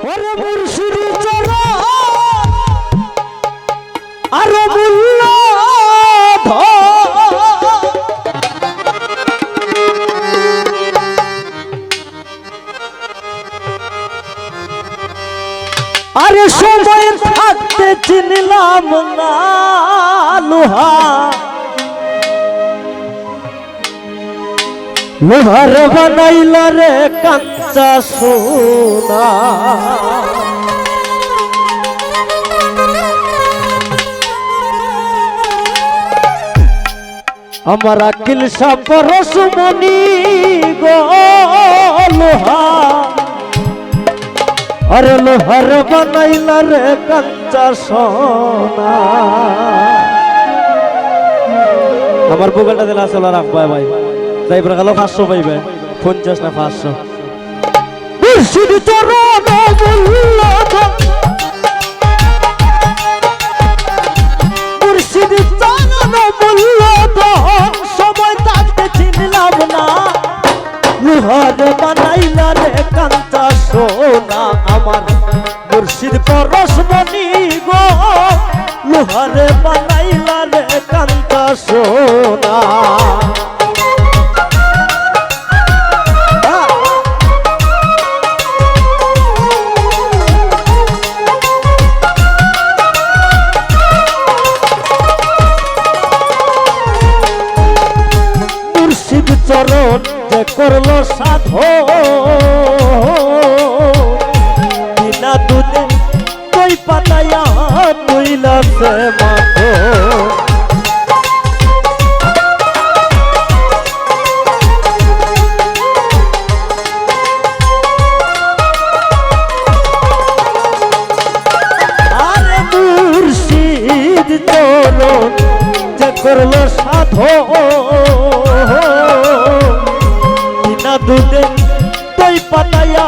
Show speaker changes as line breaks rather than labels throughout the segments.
ওরে মুর্শিদি চরণ আরো মূল্য আরে সময় থাকতে চিনলাম না লোহা লোহার বানাইল রে কাঁচা সোনা আমার আকিল সাপরসমণি গো লোহা আরে লোহার বানাইল রে কাঁচা সোনা আমার বুকেলটা দিলে আসলে রাখবা ভাই তাই গেল 500 পাইবে 50 না 500 মুর্শিদ চরণ মূল্য মুর্শিদ চরণ মূল্য সময় থাকতে চিনলাম না লোহার বানাইলা রে কাঁচা সোনা আমার মুর্শিদ পরশমণি গো লোহার বানাইলা রে কাঁচা সোনা চরণ যে করলো সাধো বিনা দুধে কই পাতায়া তুইলা সে মাথো আরে মুর্শিদ চরণ যে করলো সাধো দুধে তুই পাতায়া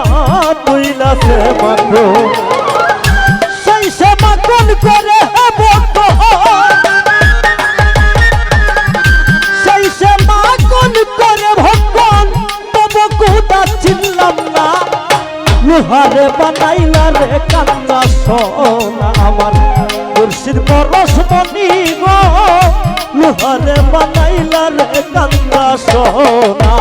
তুইলা সে মাখো সেই সে মাখন করে ভক্ত সেই সে মাখন করে ভক্তন তবু কোথা চিনলাম না লোহারে বানাইলা রে কাঁচা সোনা আমার মুর্শিদ পরশমণি গো লোহারে বানাইলা রে কাঁচা সোনা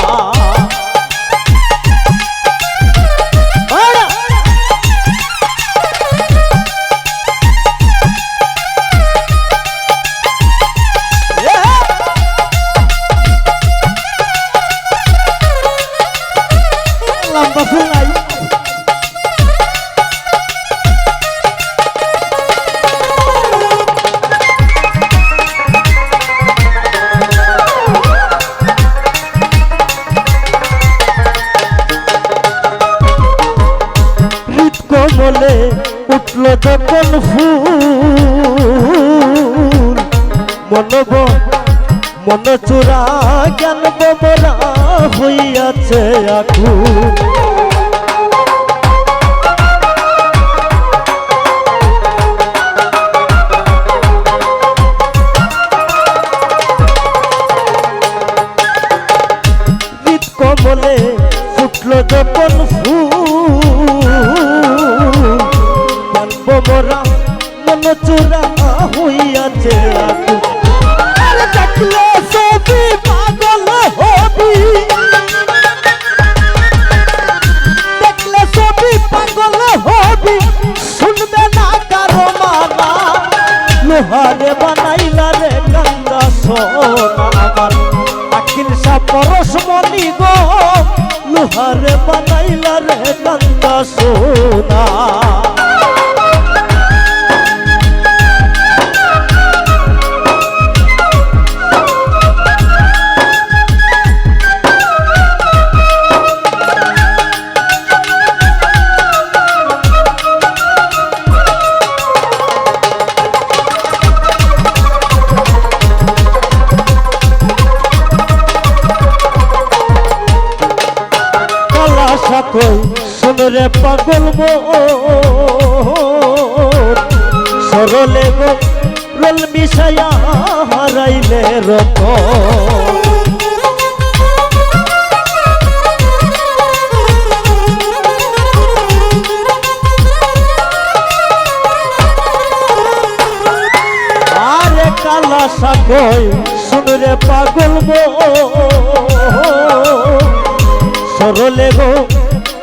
কমলে উঠল যখন ফুল মনব মন চূড়া জ্ঞান বমরা হইয়াছে আকুল কমলে ফুটল যখন ফুল মোরা মন চূড়া হইয়াছে দেখলে ছবি পাগল হবি দেখলে ছবি পাগল হবি শুনবে না কারো মানা লোহারে বানাইলা রে কাঁচা সোনা আমার আকিল সাপরসমণি গো লোহারে বানাইলা রে কাঁচা সোনা কই শুনরে পাগল সরলে গো রল মিশায়া হারাইলে রত কথা কই শুনরে পাগল সরলে গো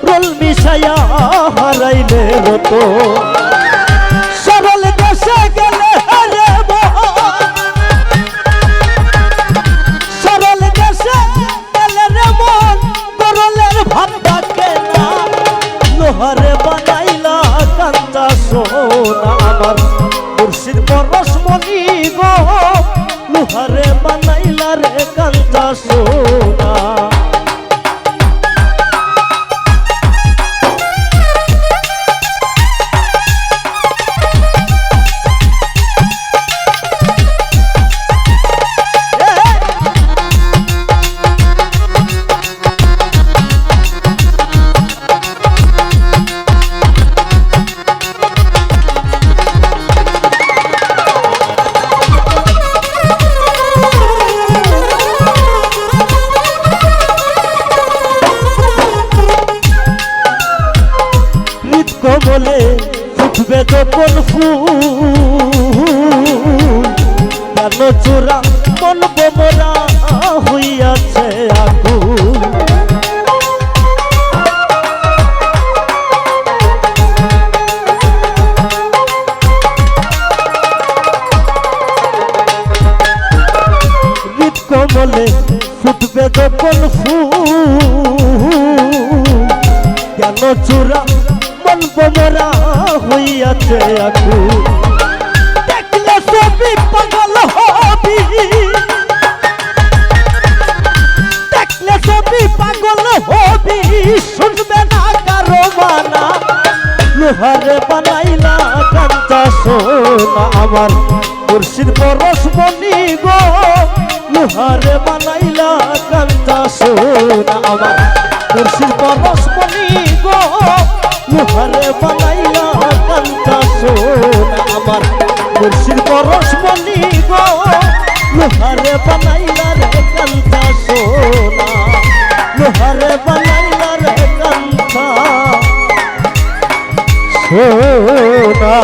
রোল মিশাইয়া হারাইলে রত সরল দেশে গেলে রে সরল দেশে গেলে রে মন করলের ভাবটা কেনা লোহারে বানাইলা কান্দা সোনা আমার মুর্শিদ পরশমণি গো লোহারে বানাইলা রে কান্দা সোনা কমলে ফুটবে যখন ফুল কেন চোরা মন বোমরা হইয়াছে আকুল হৃদ কমলে ফুটবে যখন ফুল কেন চোরা মন বোমরা হইয়াছে আকু দেখলে ছবি পাগল হবি দেখলে ছবি পাগল হবি শুনবে না কারো মানা লোহারে বানাইলা কান্তা সোনা আমার মুর্শিদ পরশমণি গো লোহারে বানাইলা কান্তা সোনা আমার মুর্শিদ পরশমণি গো লোহারে বানাইলা কান্তা সোনা আমার মুর্শিদ পরশমণি গো লোহারে বানাইলা রে কান্তা সোনা লোহারে বানাইলা রে কান্তা সোনা